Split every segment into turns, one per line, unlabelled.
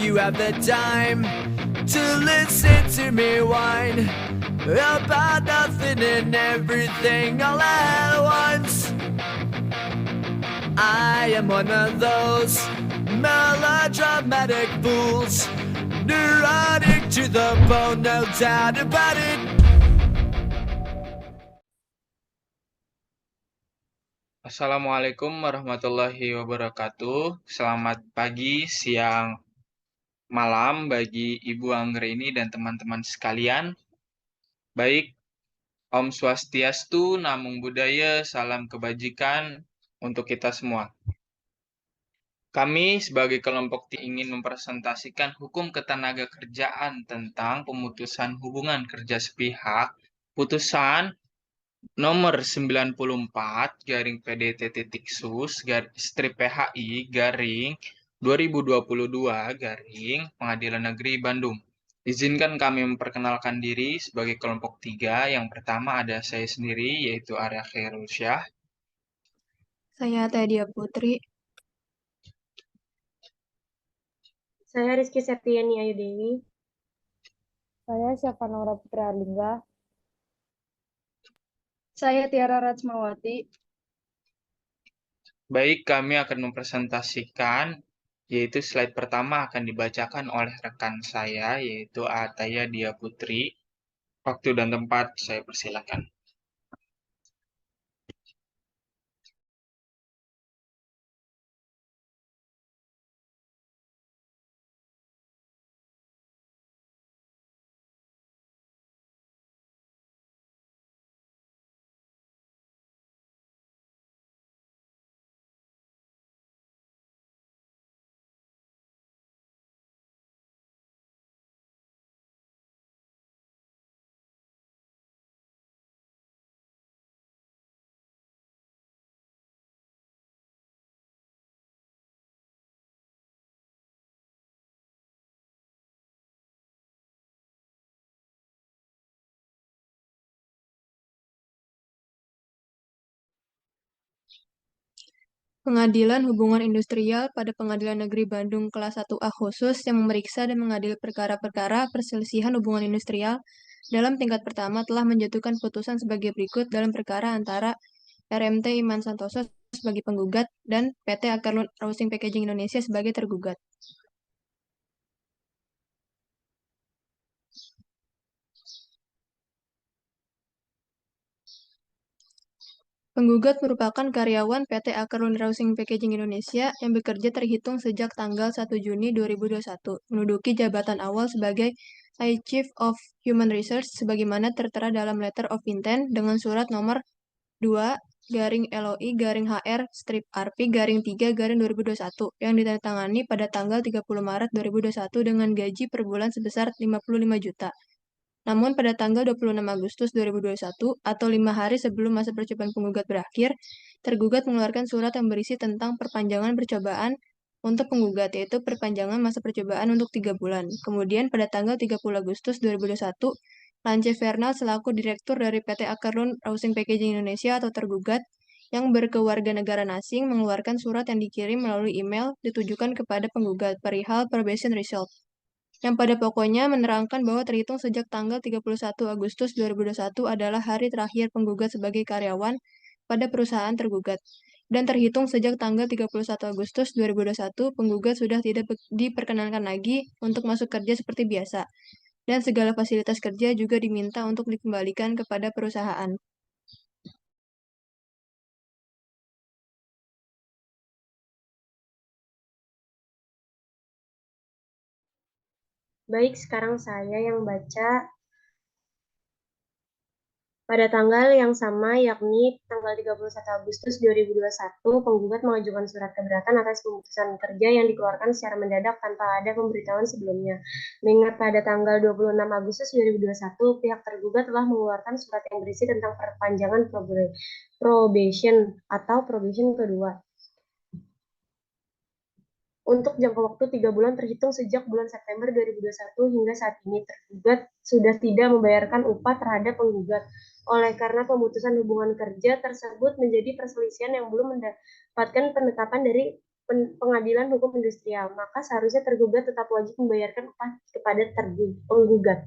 you have the time to listen to me whine about nothing and everything all at once. I am one of those melodramatic fools, neurotic to the bone, no doubt about it.
Assalamualaikum warahmatullahi wabarakatuh. Selamat pagi, siang, malam bagi Ibu Anggreni dan teman-teman sekalian. Baik, Om Swastiastu, Namo Buddhaya, salam kebajikan untuk kita semua. Kami sebagai kelompok ingin mempresentasikan hukum ketenagakerjaan tentang pemutusan hubungan kerja sepihak, putusan nomor 94 garing PDT.sus strip PHI garing 2022 garing Pengadilan Negeri Bandung. Izinkan kami memperkenalkan diri sebagai kelompok 3. Yang pertama ada saya sendiri, yaitu Arya Khairulsyah.
Saya Tedia Putri.
Saya Rizky Septiani Ayu Dewi.
Saya Syafanora Putri Arlingga.
Saya Tiara Ratsmawati.
Baik, kami akan mempresentasikan, yaitu slide pertama akan dibacakan oleh rekan saya, yaitu Ataya Dia Putri. Waktu dan tempat saya persilakan.
Pengadilan Hubungan Industrial pada Pengadilan Negeri Bandung Kelas 1A khusus yang memeriksa dan mengadili perkara-perkara perselisihan hubungan industrial dalam tingkat pertama telah menjatuhkan putusan sebagai berikut dalam perkara antara RMT Iman Santoso sebagai penggugat dan PT Akarlun Roasting Packaging Indonesia sebagai tergugat. Penggugat merupakan karyawan PT Akarlun Roasting Packaging Indonesia yang bekerja terhitung sejak tanggal 1 Juni 2021, menduduki jabatan awal sebagai Chief of Human Resource sebagaimana tertera dalam Letter of Intent dengan surat nomor 2 garing LOI garing HR strip RP garing 3 garing 2021 yang ditandatangani pada tanggal 30 Maret 2021 dengan gaji per bulan sebesar 55 juta. Namun pada tanggal 26 Agustus 2021 atau 5 hari sebelum masa percobaan penggugat berakhir, tergugat mengeluarkan surat yang berisi tentang perpanjangan percobaan untuk penggugat, yaitu perpanjangan masa percobaan untuk 3 bulan. Kemudian pada tanggal 30 Agustus 2021, Lance Fernal selaku Direktur dari PT Akarlun Roasting Packaging Indonesia atau tergugat yang berkewarganegaraan asing mengeluarkan surat yang dikirim melalui email ditujukan kepada penggugat perihal probation result, yang pada pokoknya menerangkan bahwa terhitung sejak tanggal 31 Agustus 2021 adalah hari terakhir penggugat sebagai karyawan pada perusahaan tergugat. Dan terhitung sejak tanggal 31 Agustus 2021, penggugat sudah tidak diperkenankan lagi untuk masuk kerja seperti biasa. Dan segala fasilitas kerja juga diminta untuk dikembalikan kepada perusahaan.
Baik, sekarang saya yang baca. Pada tanggal yang sama, yakni tanggal 31 Agustus 2021, penggugat mengajukan surat keberatan atas pemutusan kerja yang dikeluarkan secara mendadak tanpa ada pemberitahuan sebelumnya. Mengingat pada tanggal 26 Agustus 2021, pihak tergugat telah mengeluarkan surat yang berisi tentang perpanjangan probation atau probation kedua untuk jangka waktu 3 bulan terhitung sejak bulan September 2021 hingga saat ini. Tergugat sudah tidak membayarkan upah terhadap penggugat. Oleh karena pemutusan hubungan kerja tersebut menjadi perselisihan yang belum mendapatkan penetapan dari pengadilan hukum industrial, maka seharusnya tergugat tetap wajib membayarkan upah kepada penggugat.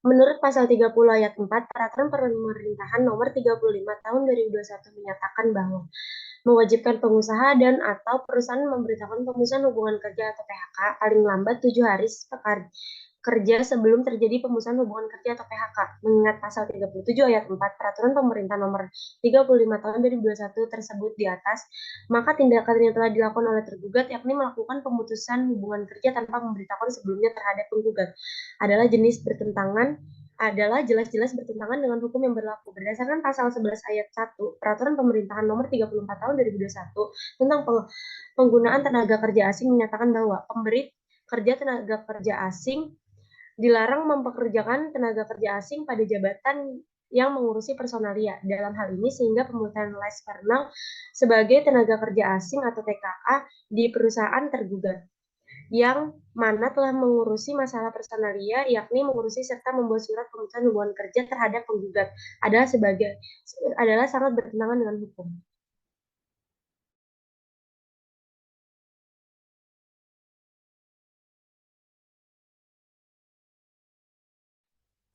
Menurut pasal 30 ayat 4 Peraturan Pemerintahan Nomor 35 Tahun 2021 menyatakan bahwa mewajibkan pengusaha dan atau perusahaan memberitahukan pemutusan hubungan kerja atau PHK paling lambat 7 hari kerja sebelum terjadi pemutusan hubungan kerja atau PHK. Mengingat pasal 37 ayat 4 Peraturan Pemerintah Nomor 35 Tahun 2021 tersebut di atas, maka tindakan yang telah dilakukan oleh tergugat yakni melakukan pemutusan hubungan kerja tanpa memberitahukan sebelumnya terhadap penggugat adalah jelas-jelas bertentangan dengan hukum yang berlaku. Berdasarkan pasal 11 ayat 1 Peraturan Pemerintahan Nomor 34 Tahun 2021 tentang penggunaan tenaga kerja asing menyatakan bahwa pemberi kerja tenaga kerja asing dilarang mempekerjakan tenaga kerja asing pada jabatan yang mengurusi personalia. Dalam hal ini sehingga pembuatan les kernel sebagai tenaga kerja asing atau TKA di perusahaan tergugat yang mana telah mengurusi masalah personalia, yakni mengurusi serta membuat surat pemutusan hubungan kerja terhadap penggugat adalah sangat bertentangan dengan hukum.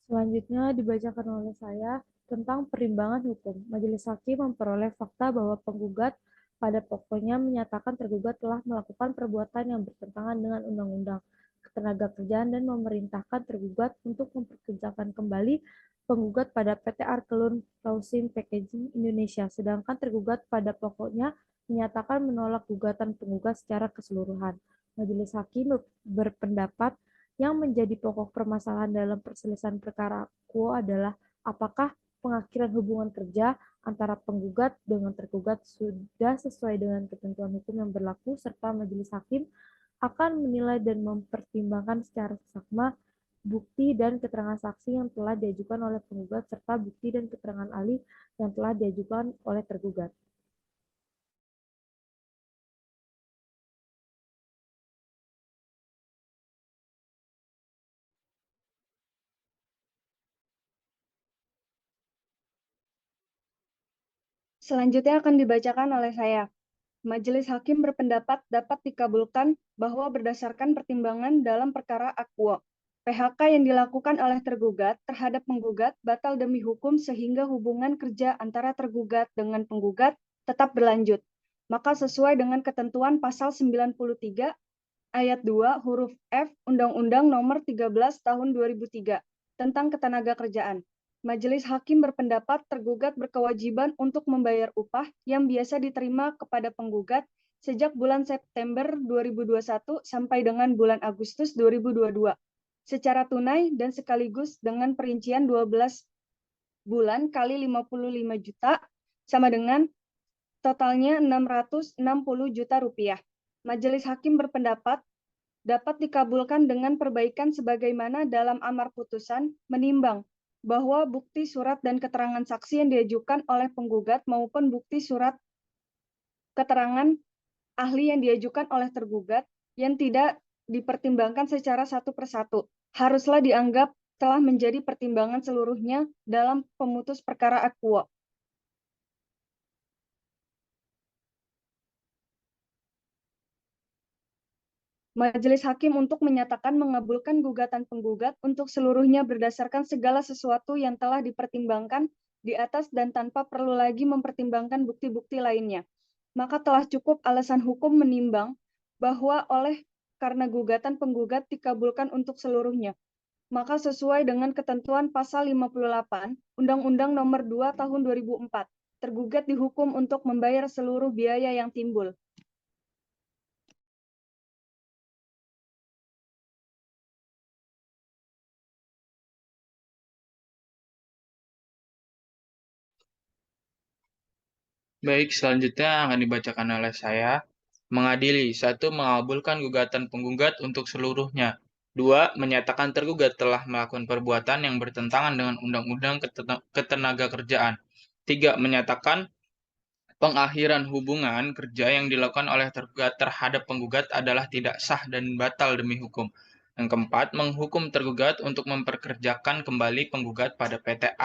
Selanjutnya dibacakan oleh saya tentang perimbangan hukum. Majelis Hakim memperoleh fakta bahwa penggugat pada pokoknya menyatakan tergugat telah melakukan perbuatan yang bertentangan dengan Undang-Undang Ketenagakerjaan dan memerintahkan tergugat untuk mempekerjakan kembali penggugat pada PT Arkelun Housing Packaging Indonesia, sedangkan tergugat pada pokoknya menyatakan menolak gugatan penggugat secara keseluruhan. Majelis Hakim berpendapat yang menjadi pokok permasalahan dalam perselisihan perkara quo adalah apakah pengakhiran hubungan kerja antara penggugat dengan tergugat sudah sesuai dengan ketentuan hukum yang berlaku, serta majelis hakim akan menilai dan mempertimbangkan secara seksama bukti dan keterangan saksi yang telah diajukan oleh penggugat serta bukti dan keterangan ahli yang telah diajukan oleh tergugat.
Selanjutnya akan dibacakan oleh saya. Majelis Hakim berpendapat dapat dikabulkan bahwa berdasarkan pertimbangan dalam perkara Aquo, PHK yang dilakukan oleh tergugat terhadap penggugat batal demi hukum sehingga hubungan kerja antara tergugat dengan penggugat tetap berlanjut. Maka sesuai dengan ketentuan pasal 93 ayat 2 huruf F Undang-Undang Nomor 13 Tahun 2003 tentang Ketenagakerjaan. Majelis Hakim berpendapat tergugat berkewajiban untuk membayar upah yang biasa diterima kepada penggugat sejak bulan September 2021 sampai dengan bulan Agustus 2022 secara tunai dan sekaligus dengan perincian 12 bulan kali 55 juta sama dengan totalnya 660 juta rupiah. Majelis Hakim berpendapat dapat dikabulkan dengan perbaikan sebagaimana dalam amar putusan menimbang bahwa bukti surat dan keterangan saksi yang diajukan oleh penggugat maupun bukti surat keterangan ahli yang diajukan oleh tergugat yang tidak dipertimbangkan secara satu persatu haruslah dianggap telah menjadi pertimbangan seluruhnya dalam pemutus perkara Aquo. Majelis Hakim untuk menyatakan mengabulkan gugatan penggugat untuk seluruhnya berdasarkan segala sesuatu yang telah dipertimbangkan di atas dan tanpa perlu lagi mempertimbangkan bukti-bukti lainnya. Maka telah cukup alasan hukum menimbang bahwa karena gugatan penggugat dikabulkan untuk seluruhnya. Maka sesuai dengan ketentuan pasal 58 Undang-Undang Nomor 2 Tahun 2004, tergugat dihukum untuk membayar seluruh biaya yang timbul.
Baik, selanjutnya akan dibacakan oleh saya. Mengadili. 1. Mengabulkan gugatan penggugat untuk seluruhnya. 2. Menyatakan tergugat telah melakukan perbuatan yang bertentangan dengan Undang-Undang Ketenagakerjaan. 3. Menyatakan Pengakhiran hubungan kerja yang dilakukan oleh tergugat terhadap penggugat adalah tidak sah dan batal demi hukum. Yang keempat, menghukum tergugat untuk memperkerjakan kembali penggugat pada PT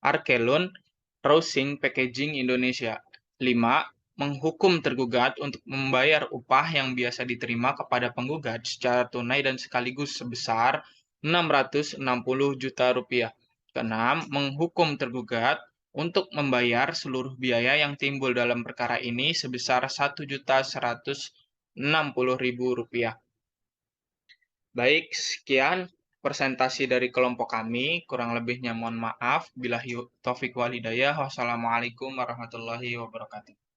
Arkelon Roasing Packaging Indonesia. 5. Menghukum tergugat untuk membayar upah yang biasa diterima kepada penggugat secara tunai dan sekaligus sebesar 660 juta rupiah. Keenam, menghukum tergugat untuk membayar seluruh biaya yang timbul dalam perkara ini sebesar Rp1.160.000. Baik, sekian presentasi dari kelompok kami. Kurang lebihnya mohon maaf. Billahi taufik wal hidayah. Wassalamualaikum warahmatullahi wabarakatuh.